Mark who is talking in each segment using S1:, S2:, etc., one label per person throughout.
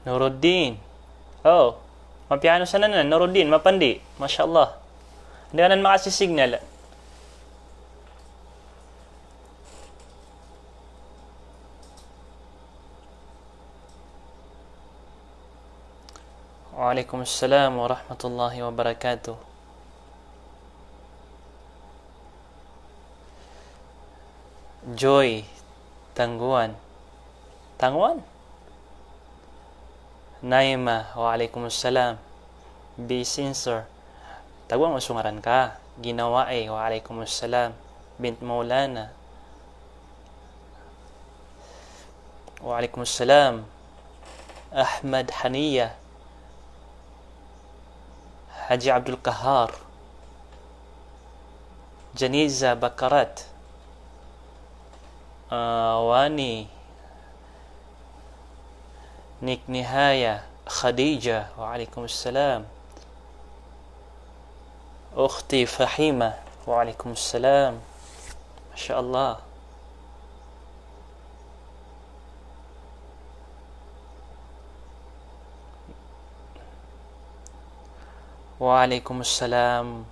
S1: Nuruddin. Oh, mapiano sana na. Nuruddin, mapandi. Masya Allah. Hindi ka na makasisignal. Waalaikumsalam warahmatullahi wabarakatuh. Joy. Tangguan. Tangguan? Naima. Waalaikumsalam. Be sincere. Tagwang usungaran ka. Ginawa Waalaikumsalam. Bint Maulana. Waalaikumsalam. Ahmad Haniya. Haji Abdul Kahar. Janiza Bakarat. Wani. Nick Nihaya. Khadija. Waalaikumsalam. Ukhti Fahima. Waalaikumsalam. Masya Allah. Waalaikumsalam.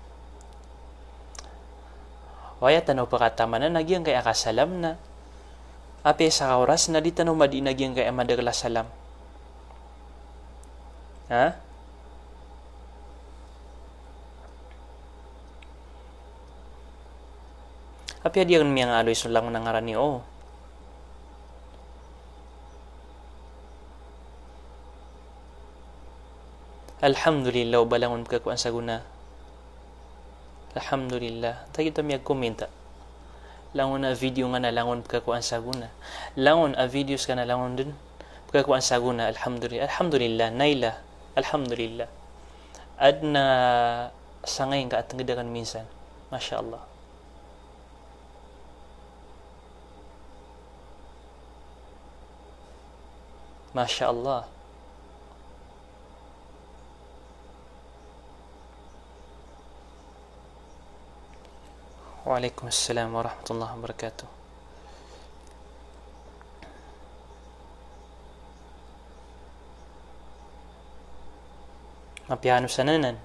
S1: Waya tanaw pakatama na nagyang kay akasalam na. Ape sa oras na di tanaw madi nagyang kay amadagla salam. Ha? Ape adiyan miyang aloy sulang nangarani o. Alhamdulillah balangon pagkakuan sa guna. Alhamdulillah. Tagi to miyag komenta. Langon na video nga na langon pagkakuan sa guna. Langon a videos ka na langon dun. Pagkakuan sa guna. Alhamdulillah. Alhamdulillah. Naila. Alhamdulillah. Ad na sangay ka at nagdagan minsan. Masya Allah. Masya Allah. Waalaikumsalam warahmatullahi wabarakatuh. Mapiano sa nanan.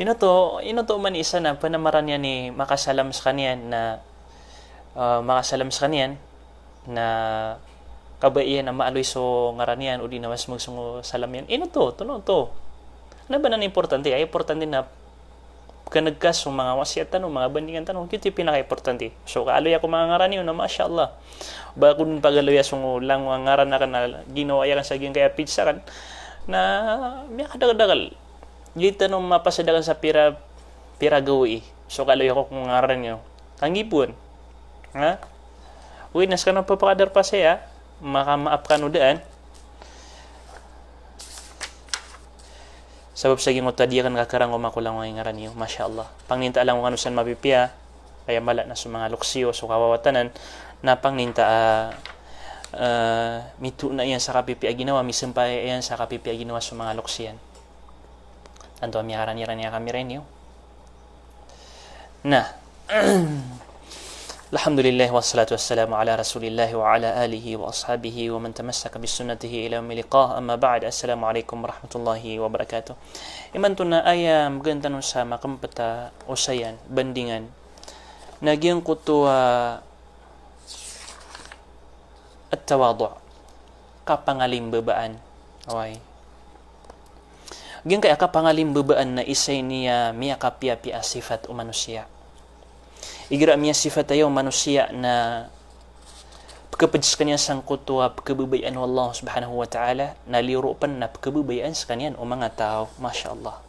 S1: Ino to man isa na panamaran niya ni makasalam sa kaniyan na makasalam sa kaniyan na kabaiyan na maaloy so ngaranian o di na mas magsungo salam yan. Ino to. Ano ba na importante? Ay importante na kanagkas yung mga wasiatan o mga bandingan tanong. Ito yung pinaka-importante. So kaaloy ako mga ngaraniyo na masya Allah. Ba kung pagaloy asong lang mga ngaran na ka na ginawa yan sa giyang kaya pizza kan na may kadagdagal. Dito nung mapasadagan sa pira gawi. So kaaloy ako kung ngaran nyo. Tanggipon. Ha? Uy, nas ka na papakadar pa siya. Makamaap ka no daan. Sabab sa gingot tadi kan kakarang umakulang mga ngaran niyo. Masya Allah. Pangninta alam kung ano saan mapipia. Kaya mala na sa mga luksiyo. So kawawatanan. Na pangninta mitu na iyan sa kapipia ginawa. Misumpay iyan sa kapipia ginawa sa mga luksiyan. Tanto ang miyaran niya kami rin niyo. Na. Alhamdulillah wassalatu wassalamu ala rasulillah wa ala alihi wa ashabihi wa man tamassaka bisunnatihi ila yawmi liqah. Amma ba'd. Assalamu alaikum warahmatullahi wabarakatuh. Iman to na ay maganda nun sa makampata usayan, bandingan. Nagyang kuto at tawadu. Kapangalimbabaan. Okay. Gyang kaya kapangalimbabaan na isay niya miyakapya sifat o manusia. Igira miya sifat tayo manusia na pagkapadis kanya sang kutwa pagkabubayan ng Allah subhanahu wa ta'ala nalirupan na pagkabubayan sa kanyan o mga tao. Masya Allah.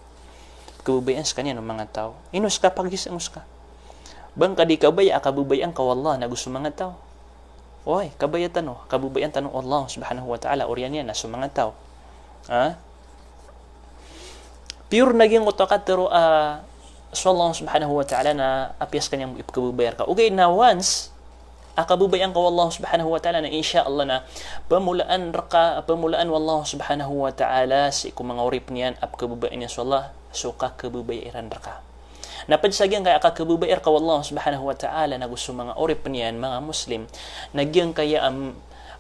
S1: Pagkabubayan sa kanyan o mga tao. Inus ka, pagisangus ka. Bang kadi kabaya, kabubayan ka wallah na gusto mga tao. Oy, kabaya tanong. Kabubayan tanong Allah subhanahu wa ta'ala. Oriyan yan na sa mga tao. Ha? Pure naging utokat pero so Allah subhanahu wa ta'ala na apyas kanyang ipkabubayar ka. Okay, na once akabubayan ka Allah subhanahu wa ta'ala na insya Allah na pamulaan wallah subhanahu wa ta'ala si kung mga urip niyan apkabubayan niya so Allah so ka kabubayaran raka. Napadsagyan kaya kakabubair ka Allah subhanahu wa ta'ala na gusto mga orip niyan, mga Muslim, nagyang kaya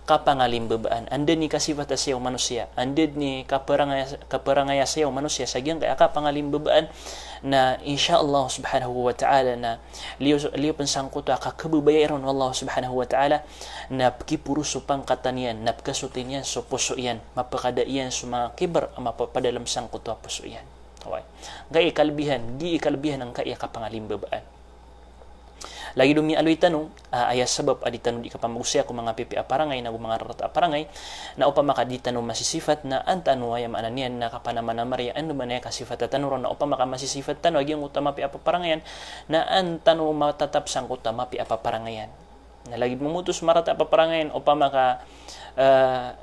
S1: kapangalimbaban. Andun ni kasifat sayaw manusia. Andun ni kaparangaya sayaw manusia. Sagyang kaya kapangalimbaban na insyaAllah subhanahu wa ta'ala na liyo pansangkuta kakabubayaron Allah subhanahu wa ta'ala na kipuruso pang katanian, na pkasutin yan so puso yan, mapakada yan so mga kibar, mapapadalam sangkuta puso yan. Okay. Gaya ikalbihan ang kaya kapangalimbaban. Lagi dumi aloy tanong, ayas sabab adi tanong di ka pamagusya kung mga pipi aparangay na mga rata aparangay na upama ka di tanong masisifat na antano ay maananian na kapanaman na Maria ano man ay kasifat at tanong na upama ka masisifat tanong yung utama pi aparangayan na antano matatapsang utama pi aparangayan. Na lagi mumutos marata aparangayan upama ka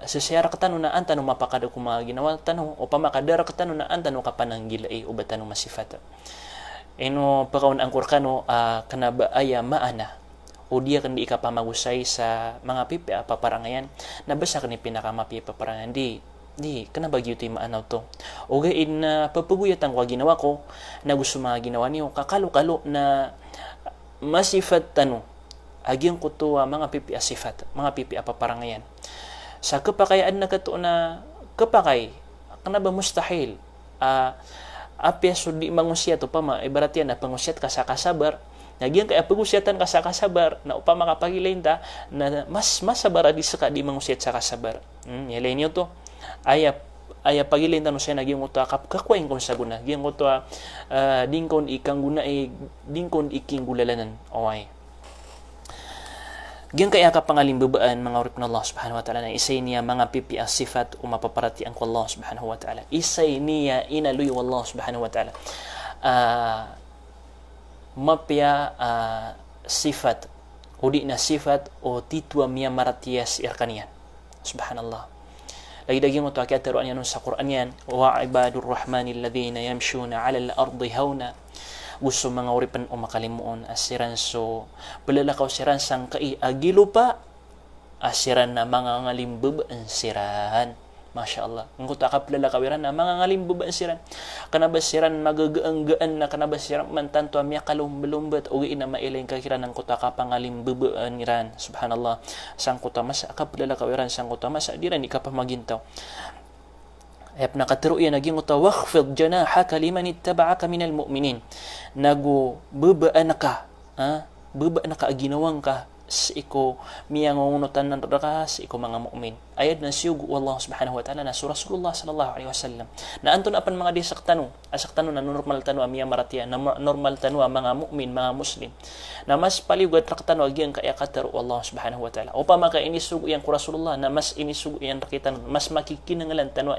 S1: sasiyara ka tanong na antano mapakada kung mga ginawa tanong upama ka dara ka tanong na antano ka pananggila uba tanong masifat. Ino pagkaon ang kurkano kanaba aya maana o dia kan di ka pamagusay sa mga pipi paparangayan nabasa kan ni pinakamapi paparangayan di kanaba gyud ti maanaw to o gain na papuguyatan ko ginawa ko na gusto mga ginawa niyo kakalo-kalo na masifat tano agyang ko to mga pipi asifat mga pipi paparangayan sa kapakayaan na kato na kapakay kanaba mustahil apya so di mangusya to pa ibarat yan na pangusyat ka sa kasabar nagyan kaya pagusyatan ka sa kasabar na upama kapagilain ta na mas masabar di sa di mangusyat sa kasabar yalay niyo to aya pagilain ta no siya nagyan uta kakwain kon sa guna gyang uta dingkon ikang guna dingkon iking gulalanan okay. Gyang kaya kapangalimbaban mga urip na Allah subhanahu wa ta'ala na isay niya mga pipi sifat o mapaparati ang Allah subhanahu wa ta'ala. Isay niya inaluyo Allah subhanahu wa ta'ala. Mapya sifat o di na sifat o titwa miya maratiyas irkaniyan. Subhanallah. Lagi-lagi mo ito akiyataruan yan sa Quran yan. Wa ibadur rahmani alladhina yamshuna ala al-ardi hawna. Gusto mga uripan o makalimuon asiran so balalakaw siran sang kai agilo pa asiran na mga ngalimbub ang siran masyaallah ng kuta ka balalakawiran na mga ngalimbub ang siran kanabas siran magagaang-gaan na kanabas siran man tanto amya kalumbalumbat o ina mailain kakiran ng kuta ka pangalimbub ang iran subhanallah sang kuta mas ka balalakawiran sang kuta mas adiran di ka pa magintaw ayap nakatiruyan naging utawakhfid janahaka liman ittaba'aka minal mu'minin nagu bebaan ka bebaan ka aginawang ka sa iko miyangunutan ng raka sa iko mga mu'min ayad na siyug Allah subhanahu wa ta'ala na surah Rasulullah sallallahu alaihi wasallam na anton apan mga di saktano na normal tanu amiya maratiya na normal tanu mga mu'min mga muslim na mas paliwad raktano agyang kaya kataru Allah subhanahu wa ta'ala upama ka inisug yang ku Rasulullah na mas inisug yang rakitan mas makikinangalan tanu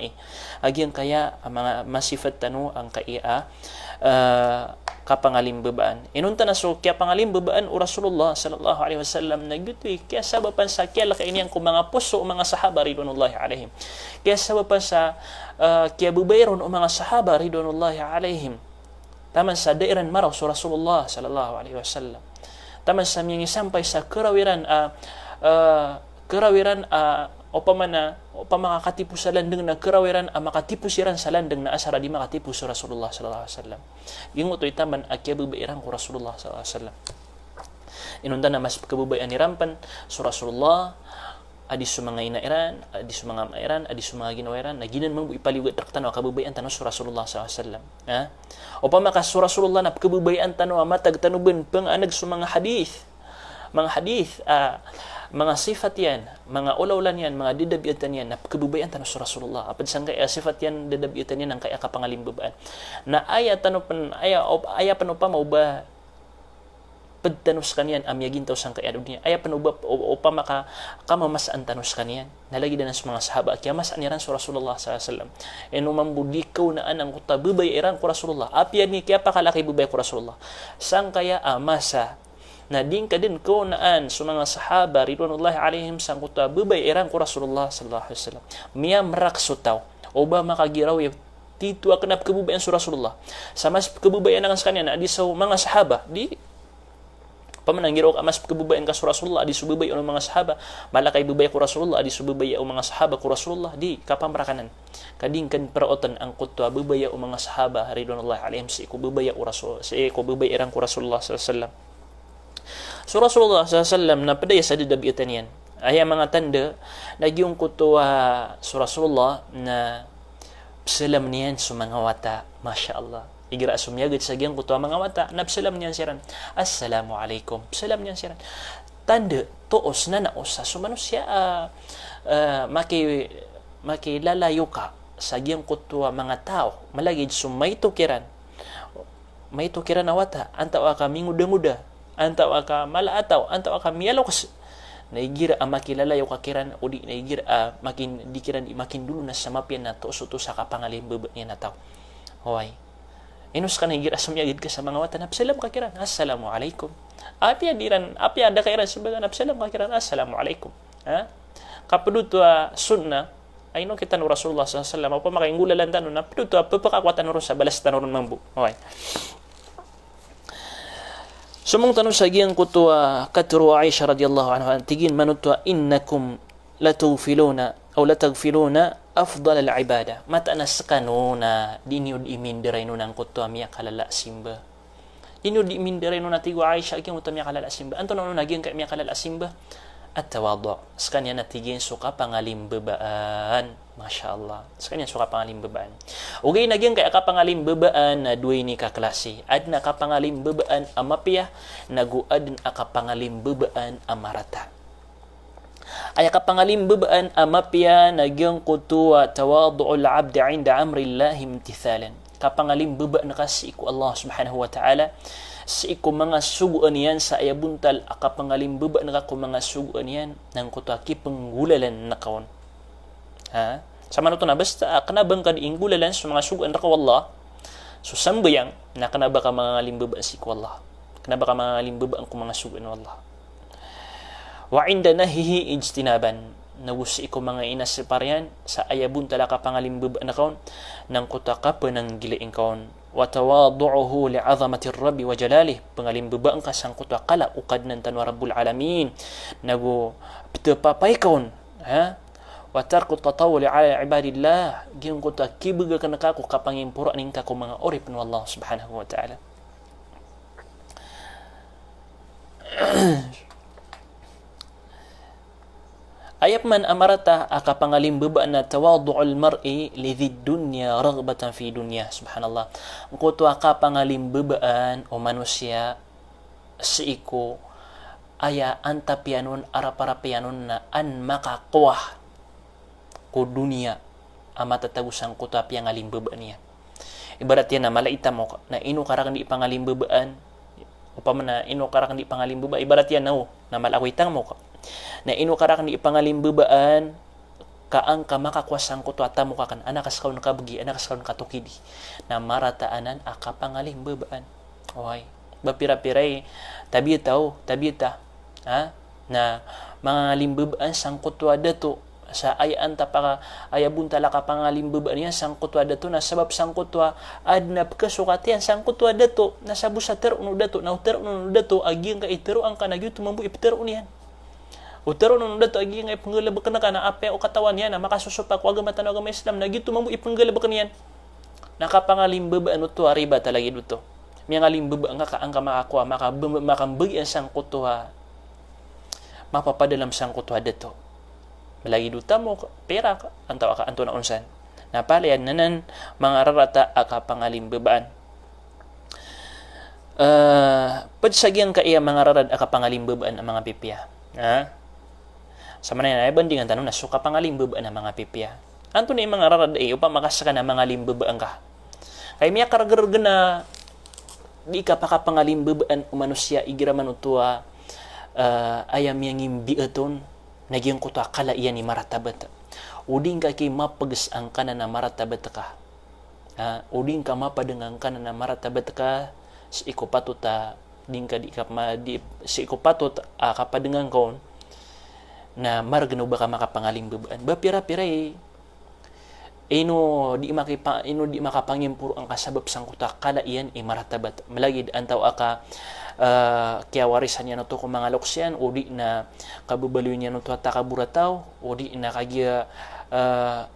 S1: agyang kaya mga masifat tanu ang kaya kapangalimbabaan. Inunta na so kaya pangalimbabaan o Rasulullah sallallahu alaihi wasallam nagyutoy kaya sababan sa kaya lakainian ko mga puso o mga sahaba ridwanullahi alaihim. Kaya sababan sa kaya bubayron o mga sahaba ridwanullahi alaihim. Taman sa dairan maraw so Rasulullah sallallahu alaihi wasallam. Taman sa miyang sampay sa karawiran o makakatipo sa landeng na karawiran makatipo siran sa landeng na asara di makatipo sa Rasulullah sallallahu alaihi wasallam. Yung utoy taman akya bubayran ko Rasulullah sallallahu alaihi wasallam. Inunda na mas kabubayan ni rampan sa Rasulullah adi sa mga inairan, adi sa mga mairan, adi sa mga ginawiran na ginan mang ipaliwat raktan o kabubayan tanong sa Rasulullah sallallahu alaihi wasallam. O pamakas sa Rasulullah na kabubayan tanong matag tanuben pang anag sa mga hadith. Mga sifat yan, mga ulaulan yan, mga didabiatan yan, na kabubayan tanong sa Rasulullah. Apad sang kaya sifat yan, didabiatan yan, ang kaya kapangalimbaban. Na aya panupama uba pagtanus kanyan, amyagin taw sang kaya dunia. Aya panuba upama ka kamamasaan tanus kanyan. Nalagi na sa mga sahaba, kaya masaan yaran sa Rasulullah sallallahu alaihi wasallam. Numambudikaw na anang kutabubay iran ko Rasulullah. Apyan ni kaya pakalaki bubay ko Rasulullah. Sang kaya amasa na din ka din ko naan sa mga sahaba ridwanullahi alaihim sang kuta bubay iran ko Rasulullah sallallahu alaihi wasallam miya maraksutaw o ba makagiraw tito akanap kabubayan sa Rasulullah sa mas kabubayan ng kanya na di sa mga sahaba di Pamanang giro ka mas kebubayan ka Rasulullah di sububay ang mga sahaba, malakay bubay ko Rasulullah di sububay ang mga sahaba ko Rasulullah di kapamrakanan. Kading kan perautan ang kutwa bubay ang mga sahaba ridwanullahi alaihim si ko bubay o Rasul, si ko bubay irang ko Rasulullah sallallahu alaihi wasallam. So Rasulullah sallallahu alaihi wasallam na padaya sa dabitan yan. Ay mga tanda nagyong kutwa sa Rasulullah na salam niyan sa mga wata, masya-Allah. Igira sumyagid sa giyang kuto mga mata, nabsalam niyan siran. Assalamualaikum. Salam niyan siran. Tanda, tuos na naos sa sumanos siya makilalayo ka sa giyang kuto mga tao. Malagid sumay tukiran. May tukiran na wata. Antaw ka minguda-nguda. Antaw ka malaataw. Antaw ka miyalaw kas. Naigira makilalayo ka kiran o di naigira makin dikiran di makin dulu na sa mapyan na tuos sa kapangalim bebe niya na tao. Hoy. Inus ka naigira sumyagid ka sa mga wata, napsalam ka kiran, assalamualaikum. Apya ada kairan sebagai napsalam ka kiran, assalamualaikum. Ha? Kapaduto sunna, ay no kita no Rasulullah sallallahu alaihi wasallam, apa makaingulalan tanon, napaduto papakakwatan no sa balas tanon mambu. Okay. Sumong tanong sa giyang kutua katru Aisyah radhiyallahu anha, tigin manutwa innakum latufiluna o latagfiluna afdal al-ibada. Mata nas kanuna dinyud imindiray no nang kutwa miya kalala simba. Dinyud imindiray no natigo Aisha aking utwa miya kalala simba. Anto no naging kay miya kalala simba? At-tawadhu. Skanya natigin suka pangalimbabaan. Masya-Allah. Skanya suka pangalimbabaan. Ugay naging kay ka pangalimbabaan na duay ni ka klase. Ad na ka pangalimbabaan amapya, naguad na ka pangalimbabaan amarata. Ay kapangalimbabaan amapya nagyang kutuwa tawadu'ul abdi 'inda amrillahi imtithalan. Kapangalimbaba na kasi iku Allah subhanahu wa ta'ala sa iku mga suguan yan sa ayabuntal kapangalimbaba na ka mga suguan yan ng kutuwa kipanggulalan na kaon. Ha? Sama na ito na basta kanabang ka diinggulalan sa mga suguan na ka Allah. So sambayang na kanaba ka mga limbaba sa iku Allah. Kanaba ka mga limbaba ang mga suguan na Allah. Wa inda nahihi ijtinaban nagusi ko mga inasiparian sa ayabun talaka pangalimbaba na kaon ng kutaka panang gilaing kaon wa tawadu'uhu li'azamati rabbi wa jalalih pangalimbaba ang kasang kutaka kala ukad ng tanwa rabbul alamin nagu pitapapay kaon ha wa tarku tatawuli ala ibadillah giyong kutaka kibuga ka nakaku kapangimpura ning ka ko mga orip ng Allah subhanahu wa ta'ala. Ayap man amarata akapangalimbaba na tawadu'ul mar'i lidhid dunya raghbatan fi dunya. Subhanallah. Ang kutwa kapangalimbabaan o manusia sa iko aya antapianon araparapianon na an makakuah ko dunia amatatagusan kutwa piyang alimbabaan niya. Ibarat yan na malaita mo na ino karang di pangalimbabaan upama na ino karang di pangalimbaba ibarat yan na malakwitang mo na ino karang di pangalimbabaan kaang ka makakwasang ko tuata mo kakan anak kaskaw na kabagi anak kaskaw na katukidi na marataanan aka pangalimbabaan. Okay bapira-piray tabita ha na mga limbabaan sang kutwa dato sa ayaan tapaka ayabun talaka pangalimbabaan yan sang kutwa dato na sabab sang kutwa adnab kasukatian sang kutwa dato na sabu sa tero no dato na tero no dato aging ka itero ang kanagyo tumambu iptero niyan utero no dato aging ay panggalabak na kana ape o katawan yan na makasusupak wa gamatan agama Islam nagyo tumambu ipanggalabak niyan nakapangalimbabaan to riba talagi dito miya ngalimbaba nga ka ang makakuha makambagi ang sang kutwa mapapadalam sang kutwa dato malagi duta mo pera ka antaw ka anto na unsan napalayan nanan mga rarata aka pangalimbabaan padsagyang ka iya mga rarad aka pangalimbabaan ang mga pipya ha sa manay na bandingan tanong na suka pangalimbabaan ang mga pipya anto ni mga rarad upang makasaka na mga limbabaan ka kay miya karagarga na di ka pakapangalimbabaan umanusya igira manutua ayam yang imbi aton nagyang kuta kala iya ni maratabat uding ka kay mapagas ang kana na maratabat ka uding ka mapadengang kana na maratabat ka si ikopatuta ding ka di ka si ikopatut kapadengang kaon na maragno ba ka makapangalimbabaan ba pira-pira ino di makapangimpuro ang kasabab sang kuta kala iyan maratabat malagid antaw aka kaya warisan niya no to kung mga loksyan o di na kabubaliw niya no to at takaburataw o di na kagya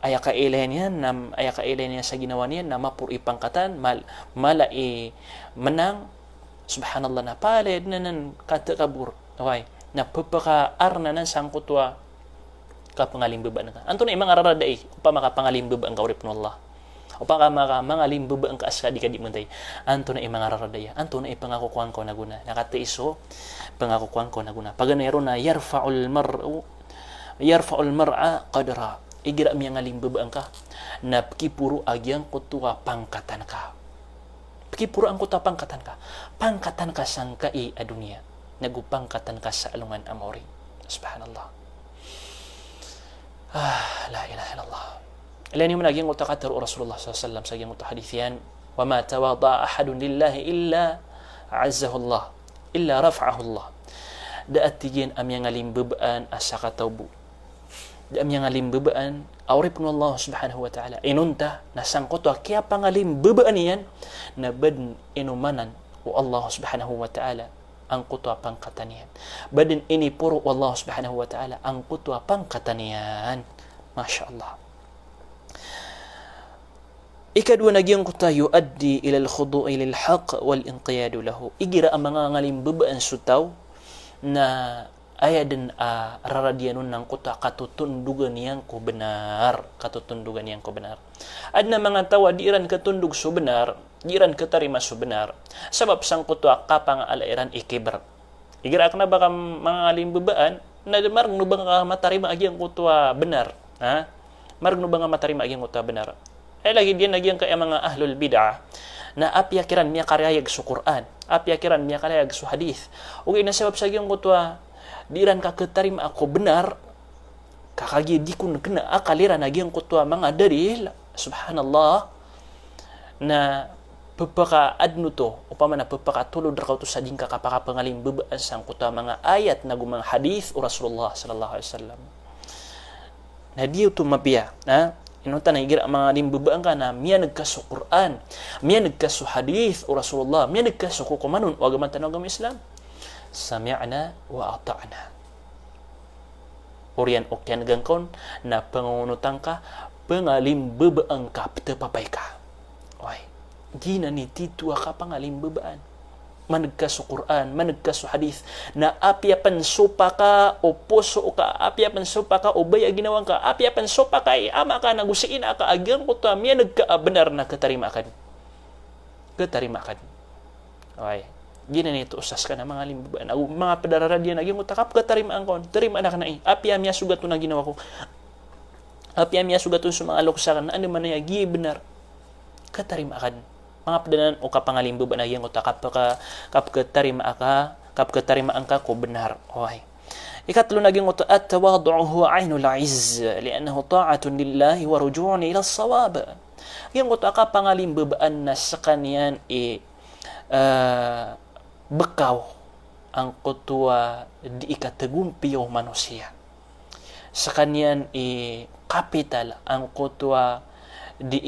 S1: ayaka ilayan niya sa ginawa niya na mapuri pangkatan mala menang subhanallah na palid na nan katakabur okay na pagpakaar na nan sang kutwa kapangalimbuba na ka anto na imang ararada upa makapangalimbuba ang kaurip no Allah upa ka makamangalimbuba ang kaas di mentay anto na imang ararada ya anto na ipangakukuan ko na guna nakataiso pangakukuan ko na guna paganero na yarfa'ul mar'a qadra igira mi ngalimbuba ang ka na kipuro agyang kutwa pangkatan ka kipuro ang kutwa pangkatan ka sang kai adunia nagupangkatan ka sa alungan amori subhanallah la ilaha illallah ilan yung naging utakatar Rasulullah sallallahu sa giyang utahadithian wa ma tawada ahadun lillahi illa azzahu Allah illa raf'ahu Allah daat tigin am yang alimbebaan asaka tawbu da am yang alimbebaan awrip no Allah subhanahu wa ta'ala inunta nasangkot wa kaya pangalimbeban yan na bad inumanan wa Allah subhanahu wa ta'ala ang kutwa pangkatanian badin ini puro Allah subhanahu wa ta'ala ang kutwa pangkatanian Masya Allah ikadwa nagyang kutwa yuaddi ila al-khudu'i lil haq wal inqiyadu lahu igira ang mga ngalimbebaan sutaw na ayadan raradianon ng kutwa katutundugan niyang ko benar adna mga tawa diiran katundug so benar diiran katarima so benar sabab sang kutwa kapang alairan ikibar igira ka na baka mga ngalimbebaan na marang no bang matarima agyang kutwa benar marang no bang matarima agyang kutwa benar ay lagi diyan agyang kaya mga ahlul bid'ah na apyakiran miya karayag sa Quran apyakiran miya karayag sa hadith ug ina sabab sa agyang kutwa diiran ka katarima ako benar kakagi di ko kena akaliran agyang kutwa mga dalil subhanallah na pagpaka adno to upama na pagpaka tulod ra to sa dingka kapaka pangalimbebaan sang kutwa mga ayat na gumang hadith o Rasulullah sallallahu alaihi wasallam na diyo to mabiya inuta na igira mga limbebaan ka na miya nagkaso Quran miya nagkaso hadith o Rasulullah miya nagkaso kumanon o agaman tanong ng Islam sami'na wa ata'na orian okyan gangkon na pangunutang ka pangalimbebaan ka patapay ka oy gina ni titwa ka pangalimbebaan managkaso Quran managkaso hadith na apyapan sopa ka o puso ka apyapan sopa ka o baya ginawang ka apyapan sopa ka ama ka nagusiin ka agyang ko ta miya nagkaabenar na katarimakan oy gina ni to usas ka na mga limbebaan mga padararadian agyang ko takap katarimaan kon tarima na kana apya miya sugat to na ginawa ko apya miya sugat to sa mga loksakan ano man ya gi benar katarimaan mga padanan o kapangalimbo ba nagyang uta kapkatarimaan ka ko benar oy ikatlo nagyang uta at tawadu'uhu 'ainul 'izz li'annahu ta'atun lillahi wa ruju'un ila as-sawab yang uta kapangalimbo ba na sa kanyan bekaw ang kutwa di ikatagumpiyo manusia sa kanyan kapital ang kutwa di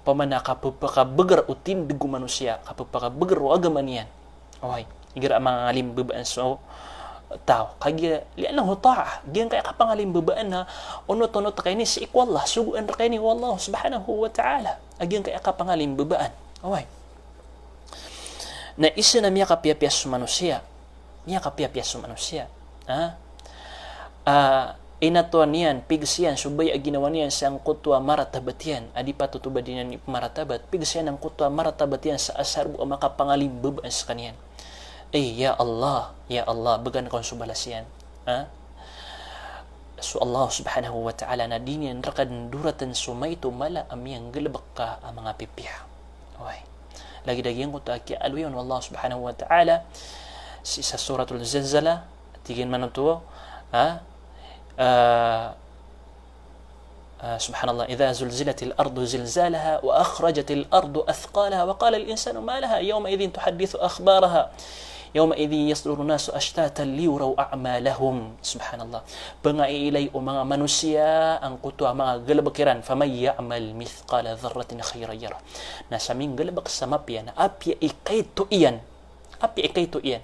S1: pamana kapagpakabagar o tindig manusia kapagpakabagar o agaman yan okay igira mga ngalimbebaan so tao kaya lian na huta'a diyan kaya kapangalimbebaan na unot-unot kay ni si ikwallah suguan kay ni wallah subhanahu wa ta'ala agyan kaya kapangalimbebaan okay na isa na miya kapiyapiyas sa manusia inatuan niyan pigsiyan subay ginawa niyan sang kutwa maratabat yan adi patutubad din maratabat pigsiyan ang kutwa maratabat yan sa asar bu makapangalimbebaan sa kaniyan ya Allah bagan kon subalas yan so Allah subhanahu wa ta'ala na dinian rakad duratan sumayto mala amyang galabak ka ang mga pipya okay lagi dagyang kutwa ki alwiyon Allah subhanahu wa ta'ala sa suratul zalzala tigin man to سبحان الله إذا زلزلت الأرض زلزالها وأخرجت الأرض أثقالها وقال الإنسان ما لها يومئذ تحدث أخبارها Yawmaidhi yasduru nasu ashtatan liyuraw a'malahum. Subhanallah. Pangaiilay o mga manusia ang kutwa mga galabakiran. Famay ya'mal mithqala dharratin khayran yara. Nasa ming galabak sa mapya na apya ikay to iyan. Apya ikay to iyan.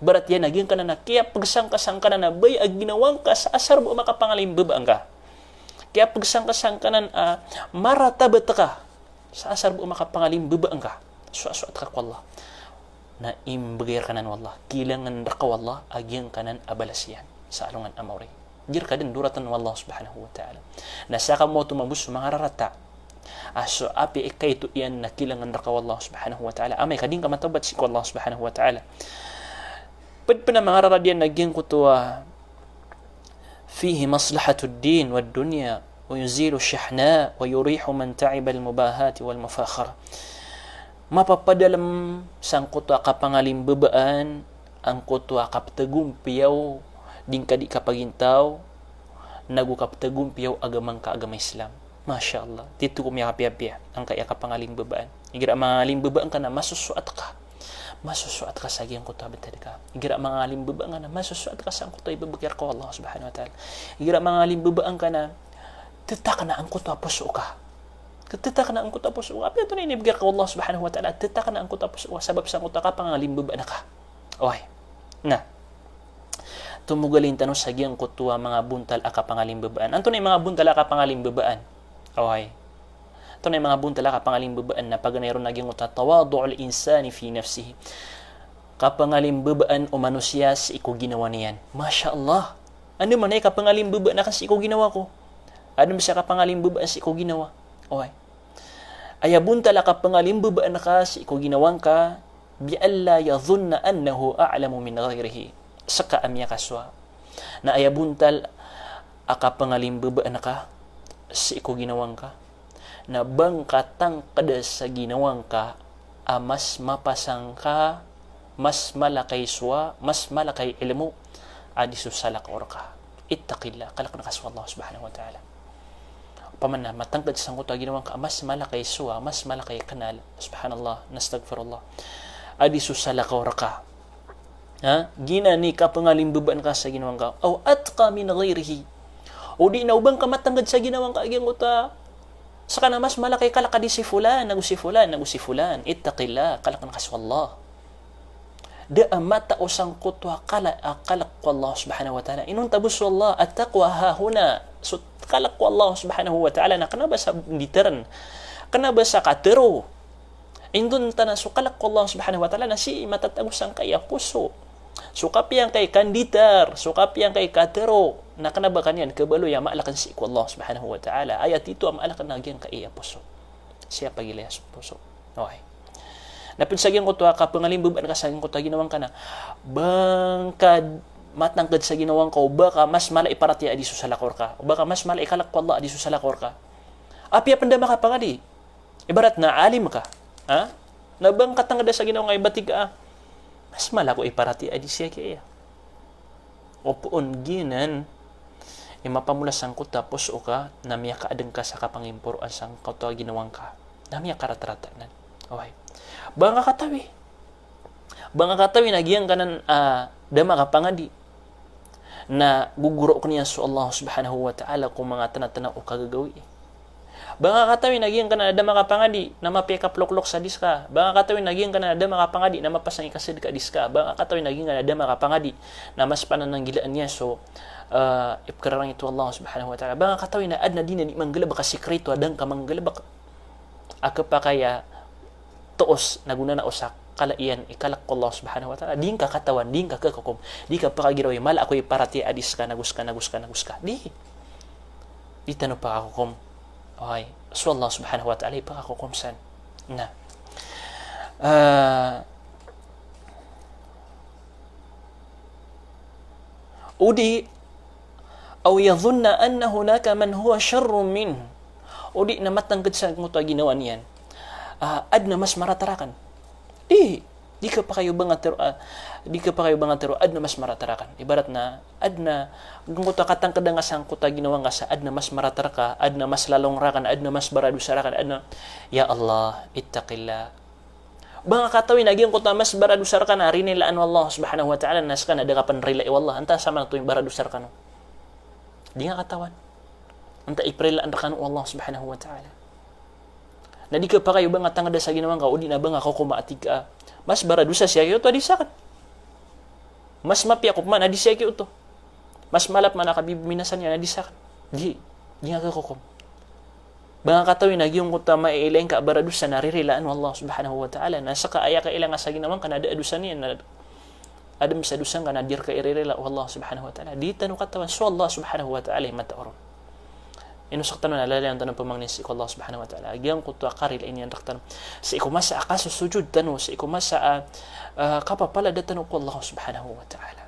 S1: Barat yan, naging ka na kaya pagsangkasang ka na bay, ag ginawang ka sa asar mo makapangalim babaan ka. Kaya pagsangkasang ka na maratabat ka sa asar mo makapangalim babaan ka. Suat ka ko Allah. Na imbagir ka nan wallah. Kilangan raka wallah, agyan ka nan abalasyan sa alungan amawri. Dir ka din duratan wallah subhanahu wa ta'ala. Nasaka mo tumabus mga rarata. So api ikay to iyan na kilangan raka wallah subhanahu wa ta'ala. Amay ka din ka matabat si ko Allah subhanahu wa ta'ala. Pad pa na mga raradyan nagyan ko to فيه مصلحة الدين والدنيا ويزيل الشحناء ويريح من تعب المباهات والمفاخرة. Mapapadalam sang kutwa kapangalim babaan ang kutwa kaptagumpiyaw din kadi kapagintaw nagu kaptagumpiyaw agamang kaagamay Islam. Masya Allah. Dito ko miyakapiyapya ang kaya kapangalim babaan. Igira mga limbabaan ka na masusuat ka. Masusuat ka sa aging kutwa bitad ka. Igira mga limbabaan ka na masusuat ka sa ang kutwa ibabagir ko Allah subhanahu wa ta'ala. Igira mga limbabaan ka na titak na ang kutwa puso ka. Titak na ang kutwa puso ka. Pero ito na inibigir ko Allah subhanahu wa ta'ala. Titak na ang kutwa puso ka. Sabab sa kutwa ka pang limbabaan ka. Okay. Na. Tumugalin tanong sa aging kutwa mga buntal aka pangalimbabaan. Anto na yung mga buntal aka pangalimbabaan? Okay. Ito na yung mga buntala kapangalimbabaan na paganayron naging uta tawadu'ul insani fi nafsihi. Kapangalimbabaan o manusia sa iko ginawa niyan. Masya Allah. Ano man ay kapangalimbabaan na kasi iko ginawa ko? Ano ba siya kapangalimbabaan sa iko ginawa? Okay. Aya buntala kapangalimbabaan na ka sa iko ginawang ka bi alla yadhunna annahu a'lamu min ghayrihi. Saka amya kaswa. Na aya buntal akapangalimbabaan na ka sa iko ginawang ka. Na bangkatang kada sa ginawang ka, mas mapasang ka, mas malakay suwa, mas malakay ilmu, adisu salak or ka. Ittaqillah, kalak na kaswa Allah subhanahu wa ta'ala. Paman na, matangkad sa kuta ginawang ka, mas malakay suwa, mas malakay kanal, subhanallah, nastagfirullah, adisu salak or ka. Ginani ka pangalimbabaan ka sa ginawang ka, aw atqa min ghayrihi, o di na ubang ka matangkad sa ginawang ka, aging kuta, saka na mas malaki kalak di si fulan, nagu si fulan, ittaqillah, kalak na kaswa Allah. Da amata usang kutwa kalak ko Allah subhanahu wa ta'ala. Inun tabus Allah, at taqwa hahuna. So, kalak ko Allah subhanahu wa ta'ala na kanaba sa diteran, kanaba sa katero. Indun tanan, so kalak ko Allah subhanahu wa ta'ala na si matatagusang kaya puso. Sukapiyang kay kanditar, sukapiyang kay katero, na kanaba kanyan, kabalo ya maalakan si ko Allah subhanahu wa ta'ala. Ayat ito ang maalakan na agyan ka iya puso. Siya pagilaya sa puso. Okay. Napinsagyan ko ito, kapangalimbabaan ka sa agyan ko ito, ginawang ka na, bangkad, matangkad sa ginawang ka, o baka mas mala iparati adi susalakor ka, o baka mas mala ikalak ko Allah adi susalakor ka. Apiya pandama ka pa nga di. Ibarat na alim ka. Nabangkat nga sa ginawang ka, ibatig ka, mas malako iparati adi siya kaya. O poon ginan, mapamulas ang kuta, puso ka, na miya kaadang ka sa kapangimpuruan sang kuta ginawang ka. Na miya karatratanan. Okay. Banga katawi, nagyang ka ng dama ka pangadi, na guguro ko niya sa Allah subhanahu wa ta'ala kung mga tanatana o kagagawi. Banga katawi, nagyang ka na dama ka pangadi, na mapikaploklok sa diska. Banga katawi, nagyang ka na dama ka pangadi, na mapasang ikasid ka diska. Banga katawi, nagyang ka na dama ka pangadi, na mas panananggilaan niya. So, ipkararang ito Allah subhanahu wa ta'ala. Banga katawi na adna din na di manggalabak ka sikreto, adang ka manggalabak. Aka pa kaya, tuos, naguna na usak, kalaian, ikalak ko Allah subhanahu wa ta'ala. Di ka katawan, di ka kakakom, di ka pakagirawi, mala ako'y parati adis ka, nagus ka. Di tanong pa kakukom. Okay. So Allah subhanahu wa ta'ala, ipakakukumsan. Na. Udi, aw yadhunna anna hunaka man huwa sharrun min. Udi na matangkad sa muta ginawa niyan. Adna mas maratarakan. Di ka pa kayo bangatero, adna mas maratarakan. Ibarat na adna gusto katangkad nga sang kuta ginawa nga sa adna mas marataraka, adna mas lalong rakan, adna mas baradu sarakan, adna ya Allah ittaqillah. Banga katawin nagyang ko mas baradusar ka na rinilaan wallah subhanahu wa ta'ala nas ka na dakapan rilai wallah anta sama na tuwing baradusar ka no. Di nga katawan. Anta iprilaan ra ka no Allah subhanahu wa ta'ala. Na di ka pa kayo banga tangada sa ginawang ka o di na banga ka kumaatig ka. Mas baradusa siya kayo to adisakan. Mas mapiakop man adi siya kayo to. Mas malap man nakabiminasan niya adisakan. Di nga kakukom. Banga katawin nagyong kuta maiilaing ka baradusa na ririlaan wallah subhanahu wa ta'ala nasa kaaya ka ilang sa ginawang ka na adusan niya na adam sa dusan ka na dir ka iririla wallah subhanahu wa ta'ala di tanong katawan so Allah subhanahu wa ta'ala mataoron inusak tanong nalala yung tanong pamangnin si Allah subhanahu wa ta'ala agyang kuta karil ini ang raktanong sa ikumasa akaso sujud tanong sa ikumasa kapapala da tanong ko Allah subhanahu wa ta'ala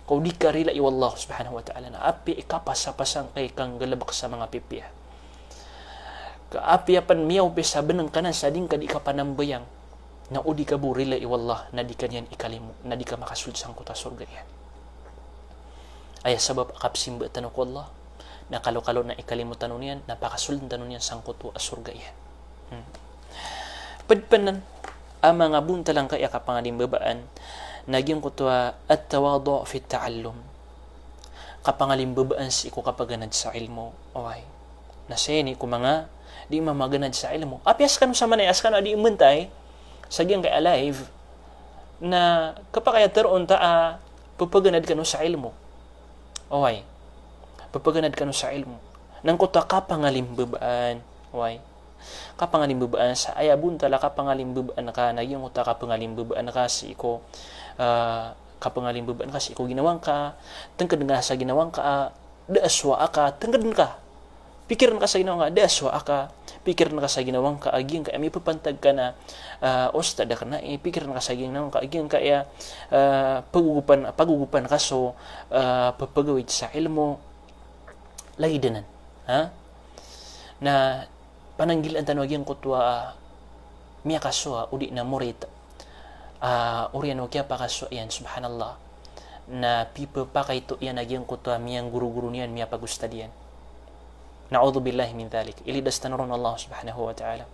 S1: kau di karila i wallah subhanahu wa ta'ala na api ikapasapasang kay kang galabak sa mga pipiya kaapiapan miyaw sa benang kanan sa ding kadi ka panambayang na udi ka burila iwallah na di kanyan ikalimu na di ka makasul sang kota surga yan ay sabab akapsimba tanong ko Allah na kalo-kalo na ikalimu tanong yan napakasul tanong yan sang kota surga yan padpanan ang mga bunta lang kaya kapangaling babaan naging kutwa at tawadu fi ta'allum kapangaling babaan si ko kapaganad sa ilmo okay naseni ko mga di mamaganad sa ilmo. Apias ka no sa manay, as ka no di imantay, sagyang kay alive, na kapag kaya taroon papaganad ka no sa ilmo. Okay. Papaganad ka no sa ilmo. Nang kuta kapangalimbabaan. Okay. Kapangalimbabaan sa ayabun tala kapangalimbabaan ka, naging kuta kapangalimbabaan ka si ko, kapangalimbabaan ka si ko ginawang ka, tangkad nga sa ginawang ka, daaswa ka, tangkad ka. Pikiran ka sa ginawang ka, daswa ka, pikiran ka sa ginawang ka, aging ka, may papantag ka na, ostada ka na, pikiran ka sa ginawang ka, aging ka, pagugupan ka, so, papagawid sa ilmo, lagi dinan, ha? Na, pananggilan tanong, aging kutwa, miya kaswa, udi na murit, uriyan o kaya pa kaswa, yan, subhanallah, na pipa pa kay to, yan, aging kutwa, miyang guru-guru niyan, miya pagusta diyan. Na'udhu billahi min dhalik. Ilidas tanurun Allah subhanahu wa ta'ala.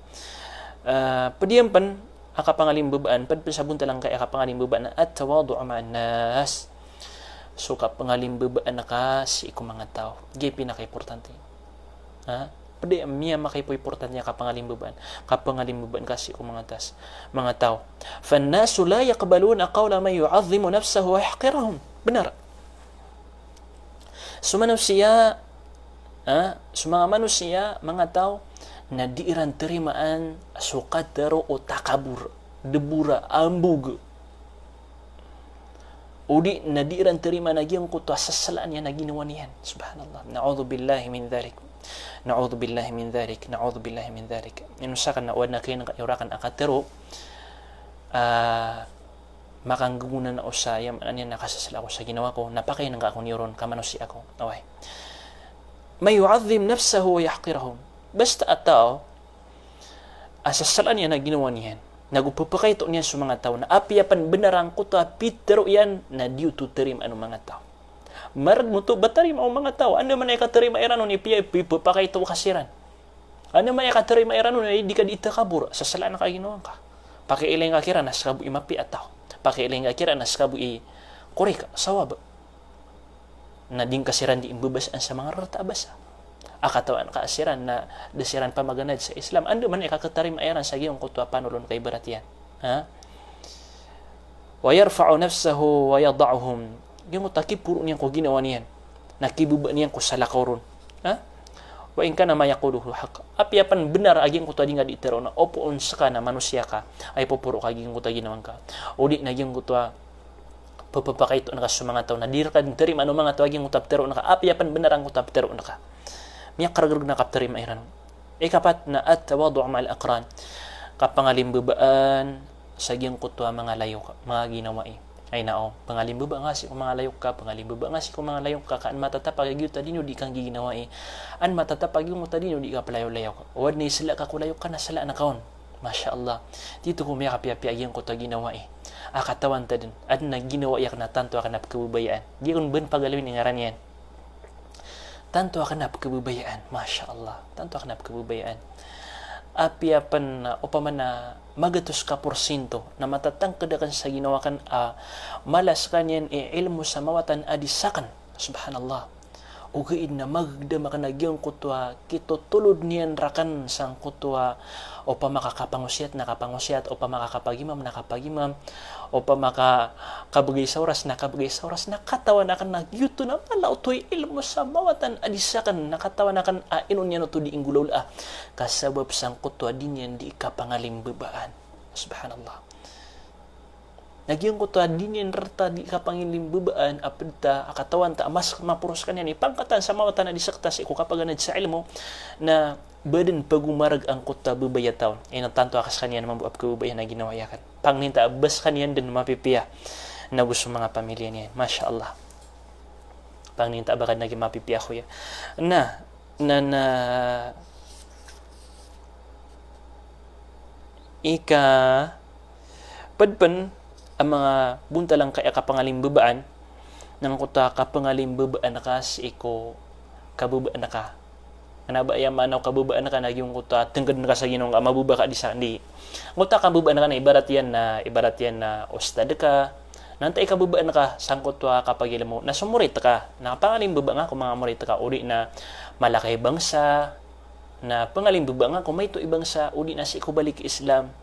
S1: Padiyan pan, akapangaling babaan, padpasabunta lang kay akapangaling babaan at tawadu ma'an nas. So, kapangaling babaan na ka si iku mga tao. Gaya pinaka-importante. Ha? Padiyan, miya makaipo-importante niya kapangaling babaan. Kapangaling babaan ka si iku mga tao. فَالنَّاسُ لَا يَقْبَلُونَ قَوْلَ مَنْ يُعَظِّمُ نَفْسَهُ وَيَحْقِرَهُمْ. Benar. So, manusia so mga manusia, mga tao na diiran terimaan sukatero o takabur, debura, ambug. Udi na diiran terima na giyang kutwa sasalaan niya na ginawa niyan. Subhanallah. Na'udhu billahi min dhalik. Na'udhu billahi min dhalik. Na'udhu billahi min dhalik. Inusakan na uwad na kayo nakayurakan akatero, makanggunan na usayam, niya nakasasala ko sa ginawa ko, napakay nang ako niyon, kamanusi ako. Okay. May yu'adhim nafsahu wa yahqirahum. Basta ataw, asasalaan niya na ginawa niyan. Nagupapakay ito niyan sa mga tao na apiapan benarang kuta pitero yan na diyo tuterim ano mga tao. Marag mo to, batarim ang mga tao. Ano man ay katerim ay ranon, ipapakay ito kasiran. Ano man ay katerim ay ranon, di ka di itakabur. Asasalaan na kaginawa ka. Pakiiling ka kira, naskabu imapi ataw. Pakiiling ka kira, naskabu koreka, sawab. Na din kasiran di imbabasaan sa mga rata basa. Akatawan kaasiran na dasiran pamaganad sa Islam. Ando man ikakatarim ayaran sa giyong kutwa panulon kay baratian. Ha? Wa yarfa'u nafsahu wa yada'uhum. Yung takip puro niyan ko ginawa niyan. Nakibuba niyan ko sa lakaron. Ha? Wa in kana mayaquluhu haqq. Apiapan benar aging kutwa di nga di tero na opoon sa ka na manusia ka ay popuro kaging kutwa ginawang ka. O di na giyong kutwa papapakay ito na ka sa mga tao na dirkan terim ano mga tawaging utaptero na ka apiapan benarang utaptero na ka miyak karagrag na kapterim ayran ikapat na at tawadu ma'al aqran kapangalimbabaan sa giyang kutwa mga layok mga ginawa ay nao pangalimbaba nga si kung mga layok ka pangalimbaba nga si kung mga layok ka kaan matatapag yung tadino di kang ginawa an matatapag yung tadino di ka palayo-layo ka wad ni sila ka kulayok ka na sila na kaon Masya Allah dito ko may kapiapi aging ko ta ginawa akatawan ta din at naginawa yak na tanto akanap kabubayaan di kun ben pagalawin ngaran yan tanto akanap kabubayaan Masya Allah tanto akanap kabubayaan apiapan na upaman na magatus ka porsinto na matatangkadakan sa ginawa kan malas kanyan ilmu sa mawatan adisakan subhanallah ugaid na magdama ka nagyong kutwa kitutulod niyan rakan sang kutwa o pa makakapangusyat nakapangusyat o pa makakapagimam nakapagimam o pa makakabagay sa oras nakabagay sa oras nakatawan akan nagyuto na pala utoy ilmu sa mawatan adisakan nakatawan akan inon yan uto di inggulaw kasabab sang kutwa din yan di kapangalimbabaan subhanallah nagyong ko to din rata di ka pangilimbabaan apita akatawan ta mas mapuros kanyan ipangkatan sa mawatan na disakta si ko kapaganad sa ilmo na baden pagumarag ang kuta bubayataw tanto akas kanyan naman buap kabubayan na ginawa yakan pangninta abas kanyan din mapipiya na gusto mga pamilya niya masya Allah pangninta abakan naging mapipiya ko ya na ika padpan ang mga buntalang kaya kapangalimbabaan nang kuta kapangalimbabaan na ka si iko kabubaan na ka ana ba ya manaw kabubaan na ka nagyong kuta tenggad na ka sa Ginoo nga mabuba ka di sa hindi kuta kabubaan na ka na ibarat yan na ustad ka nantay kabubaan na ka sang kuta kapag mo na sumurit ka nakapangalimbaba nga kung mga murit ka uri na malaki bangsa na pangalimbaba nga kung may to ibang sa uri na si iko balik Islam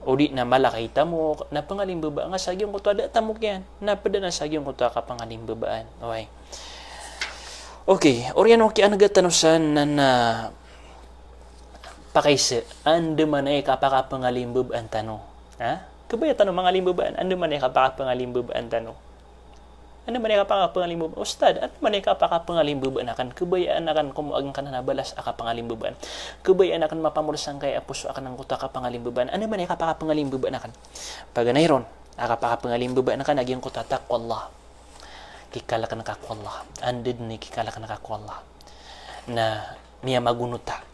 S1: uli na malakay tamo na pangalimbaba nga sagyong kutwa da tamok yan napada na sagyong kutwa ka pangalimbabaan okay oryan okay ang nagatanusan na pakaisa ande man ay kapakapangalimbabaan tano kabaya tanong mga limbabaan ande man ay kapakapangalimbabaan tano ano man ay kapakapangalimbabaan ustad ano man ay kapakapangalimbabaan akan kabayaan akan kumuagang ka na nabalas akapangalimbabaan kabayaan akan mapamursang kay apuso akan ang kuta kapangalimbabaan ano man ay kapakapangalimbabaan akan paganayron akapakapangalimbabaan akan nagyang kuta takwallah kikala ka nakakwallah andid ni kikala ka nakakwallah na miya magunuta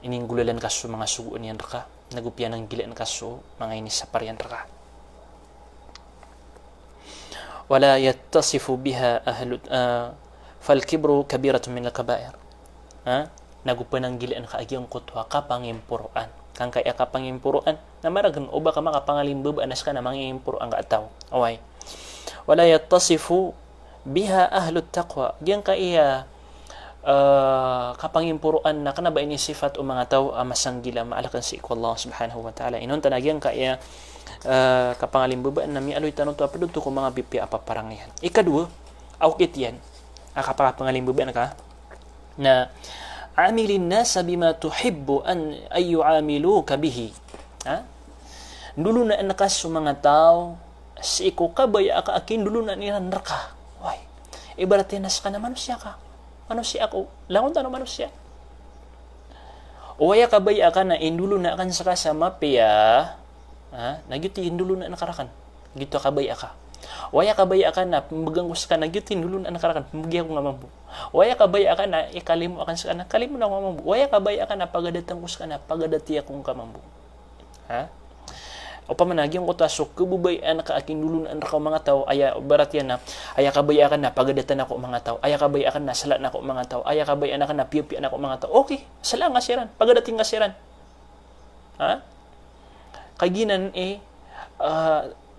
S1: ininggulalan kaso mga suguan yan raka nagupyan ng gilaan kaso mga inisaparian raka ولا يتصف بها أهل فالكبر كبيرة من الكبائر nagupanang gilaan ka agyong kutwa kapangimpuruan kang kaya kapangimpuruan na maragan o baka makapangalimbabaan ka na mangimpuruan ka ataw wala yattasifu biha ahlut taqwa gyang kaya kapangimpuruan na kanaba ini sifat o mga tao masanggila maalakan si Allah subhanahu wa ta'ala inon tanagyang kaya kapangalimbabaan na mialoy tanong to apadto ko mga bipi apaparangihan ikadua awkit yan kapangalimbabaan ka na amilin nasa bima tuhibbu an yuamiluka bihi dulo na nakas sa mga tao si iko kabaya ka akin dulo na niran raka ibarat nas ka na manusia ka manusia ako langon tanong manusia uwaya kabaya ka na indulo na kan sa kasama piya nagyutin dulo na nakarakan gito kabaya ka waya kabaya ka na magangos ka nagyutin dulo na nakarakan mugya ko nga mambu waya kabaya ka na ikalimo akan sa kana kalimo na ko mambu waya kabaya ka na pagadatang kus ka na pagadati akong kamambu o pamanagyan ko ta so kububayan ka aking dulo na nakaw mga tao aya barat yan na aya kabaya ka na pagadatan ako mga tao aya kabaya ka na sala na ako mga tao aya kabaya ka na pipi na ako mga tao okay sala nga siran pagadating nga siran kaginan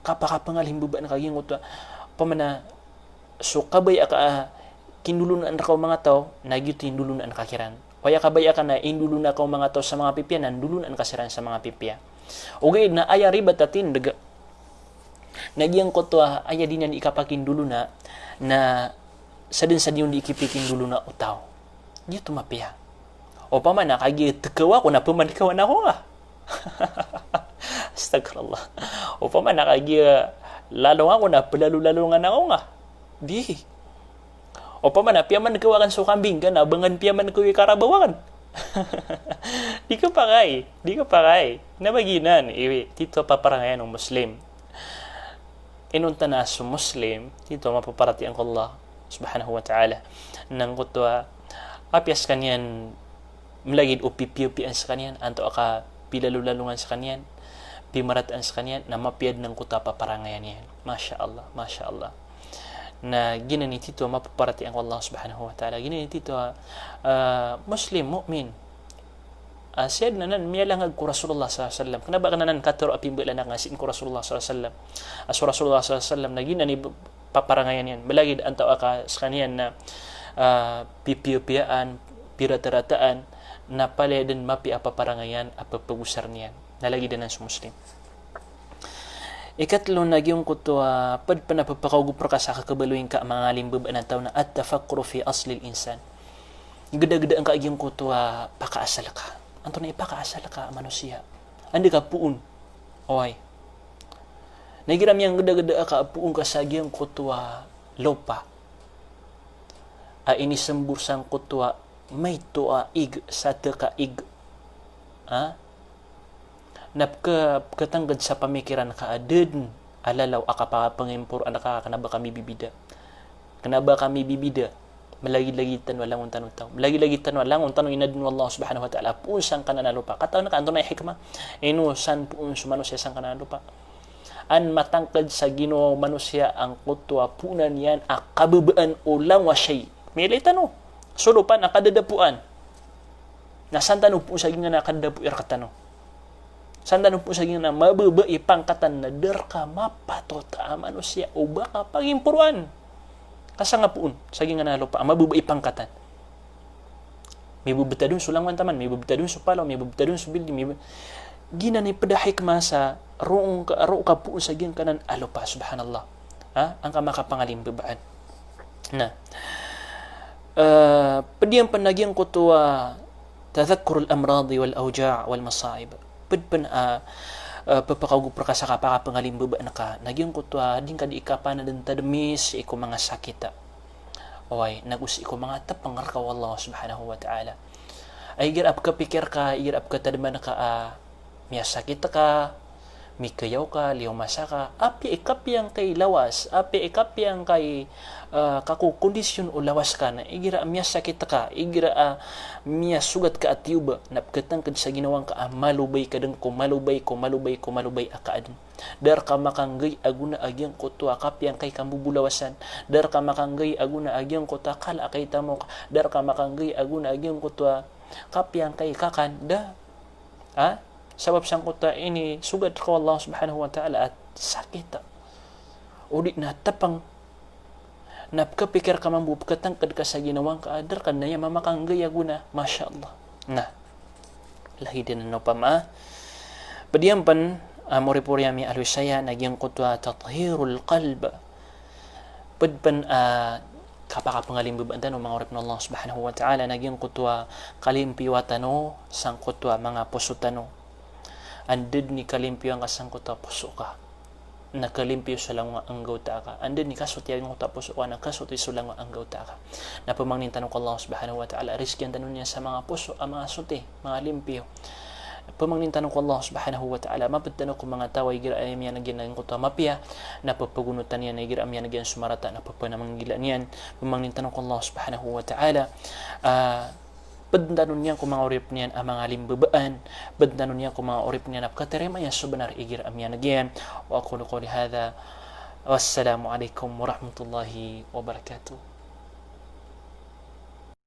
S1: kapakapangalimbuba na kaging utwa pamana so kabaya ka kindulunan ka mga tao nagyutin dulunan kakiran kaya kabaya ka na indulunan ka mga tao sa mga pipya nandulunan kasiran sa mga pipya okay na aya ribat atin daga nagyang ko to aya din yan ikapakinduluna na sa din yung ikipikin duluna utaw dito mapiya o pamana kagi tekawa ko na pamanikawan ako nga astagfirullah o pa man nakagi lalo ako na palalo-lalo nga na ako nga di o pa man piyaman kawakan so kambing ka na bangan piyaman ko karabawan di ka pakay na maginan tito paparangayan ng Muslim inunta na sa Muslim tito mapaparatian ko Allah subhanahu wa ta'ala nang kutwa apyas kanyan malagid o pipiupian sa kanyan anto aka pilalulalungan sa kanyan pimarataan sa kanyan na mapiyad ng kuta paparangayan yan Masya Allah na ginani tito mapaparatian ko Allah subhanahu wa ta'ala ginani tito Muslim, mu'min siya nanan miyalangag ko Rasulullah sallallahu alaihi wasallam kana ba kananan katero apim bala nga sin ko Rasulullah sallallahu alaihi wasallam as Rasulullah sallallahu alaihi wasallam nagina ni paparangayan yan balagid antaw ka sa kaniyan na pipiupiyaan piratarataan na pala din mapi apaparangayan apapagusar niyan nalagi din sa Muslim. Ikatlo nagyong kuto pad panapapakawgupro ka sa kakabaluin ka mga limbaba na tao na at tafakkuru fi asli al-insan. Geda-geda ang kaagyong kuto pakaasal ka. Anto na ipakaasal ka manusia. Andi ka puun. Oy. Nagiram yang geda-geda ka puun ka sa agyong kuto lopa. Ini sembur sang kuto may tuwa ig sa teka ig. Napkatanggad sa pamikiran ka adin alalaw akapapangimpor anaka kanaba kami bibida malagi-lagitan walang untan inadin wallahu subhanahu wa ta'ala punsang kananalo pa kataw na kanto na hikmah inusan puun sumanusya sang kananalo pa an matangkad sa Ginoo manusya ang kutwa punan yan akababaan ulang wa shay milay tano sulupan akadadapuan nasan tanong po sa ginga nakadadapu irkatano sandan po sa gina mababa ipangkatan na der ka mapatota manusia o baka pagimpuruan kasa nga poon sa gina na lupa mababa ipangkatan may bubita dun sulangan taman may bubita dun sa palaw may bubita dun sa building gina ni padahik masa roong ka poon sa gina kanan alupa subhanallah ang kamakapangalim babaan na padiyan panagyang ko to tadhakkur al-amradi wal-awja' wal-masa'ib padpan papakawgupra ka sa kapakapangalim baba na ka nagyong kutwa din ka di ikapa na din tadamis iko mga sakita oy nagus iko mga tapangar ka wallahu subhanahu wa ta'ala ay girap ka pikir ka girap ka tadman ka miya sakit ka mikayaw ka liyaw masa ka api ikapyang kay lawas api ikapyang kay kakukondisyon o lawas ka na igira miya sakit ka igira miya sugat ka at yuba napkatang kad sa ginawang ka malubay ka dun ko malubay akaadun dar ka makanggay aguna agyang kutwa kapyang kay kambubulawasan dar ka makanggay aguna agyang kutwa kala kay tamok dar ka makanggay aguna agyang kutwa kapyang kay kakanda sabab sang kuta ini sugat ko Allah subhanahu wa ta'ala at sakit udi na tapang napkapikir ka mambubkatangkad ka sa ginawang kaadar ka na yan mamakang gayaguna masya Allah na lahi din ano pa padiyang pan moripuriami alusaya nagyang kutwa tathirul qalb padpan kapakapangalim bubantan o mga orip na Allah subhanahu wa ta'ala nagyang kutwa kalimpiwatano sang kutwa mga pusutano andid ni kalimpyo ang kasangkot puso ka nakalimpyo sa lang ang gauta ka andid ni kasot yang uta puso ka nakasot iso lang ang gauta ka na pamangnin tanong ko Allah subhanahu wa ta'ala riski ang tanong niya sa mga puso ang mga suti mga limpyo pamangnin tanong ko Allah subhanahu wa ta'ala mapadtanong ko mga taway gira ay miyan nagyan ng kuta mapya napapagunutan yan ay gira miyan nagyan sumarata napapanamanggilan yan pamangnin tanong ko Allah subhanahu wa ta'ala Baddanon niya kung mga orip niyan ang mga limbabaan. Baddanon niya kung mga orip niyan apkaterema yan subanar igir amyan again. Wa aqulu qawli hadha. Wassalamu alaikum warahmatullahi wabarakatuh.